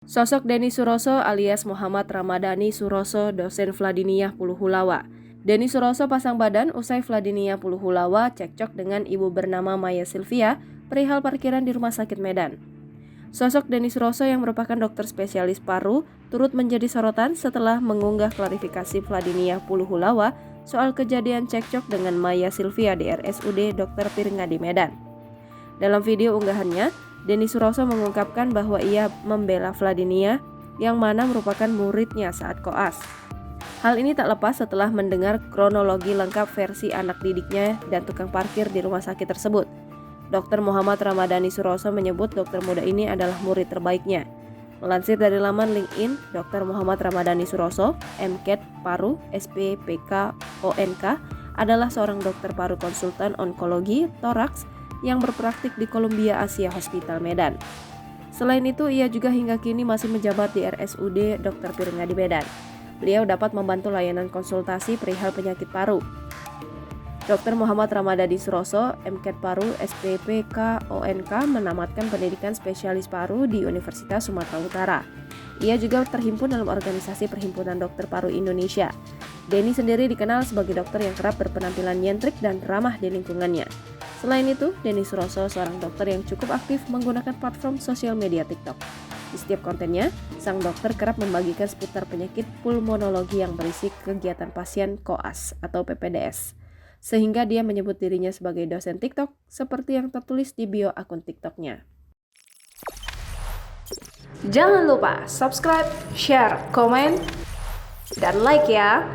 Sosok Denny Suroso alias Muhammad Ramadhani Suroso, dosen Vladiniah Puluhulawa. Denny Suroso pasang badan usai Vladiniah Puluhulawa cekcok dengan ibu bernama Maya Sylvia perihal parkiran di Rumah Sakit Medan. Sosok Denny Suroso yang merupakan dokter spesialis paru turut menjadi sorotan setelah mengunggah klarifikasi Vladiniah Puluhulawa soal kejadian cekcok dengan Maya Sylvia di RSUD Dr. Pirngadi Medan. Dalam video unggahannya, Denny Suroso mengungkapkan bahwa ia membela Vladiniah yang mana merupakan muridnya saat koas. Hal ini tak lepas setelah mendengar kronologi lengkap versi anak didiknya dan tukang parkir di rumah sakit tersebut. Dr. Muhammad Ramadhani Suroso menyebut dokter muda ini adalah murid terbaiknya. Melansir dari laman LinkedIn, Dr. Muhammad Ramadhani Suroso, MCAT Paru, SPPK, ONK, adalah seorang dokter paru konsultan onkologi, toraks, yang berpraktik di Columbia Asia Hospital Medan. Selain itu, ia juga hingga kini masih menjabat di RSUD Dr. Pirngadi Medan. Beliau dapat membantu layanan konsultasi perihal penyakit paru. Dr. Muhammad Ramadhani Suroso, MCAT Paru, SPPK, ONK, menamatkan pendidikan spesialis paru di Universitas Sumatera Utara. Ia juga terhimpun dalam organisasi Perhimpunan Dokter Paru Indonesia. Denny sendiri dikenal sebagai dokter yang kerap berpenampilan nyentrik dan ramah di lingkungannya. Selain itu, Denny Suroso seorang dokter yang cukup aktif menggunakan platform sosial media TikTok. Di setiap kontennya, sang dokter kerap membagikan seputar penyakit pulmonologi yang berisi kegiatan pasien koas atau PPDS. Sehingga dia menyebut dirinya sebagai dosen TikTok seperti yang tertulis di bio akun TikToknya. Jangan lupa subscribe, share, komen, dan like ya!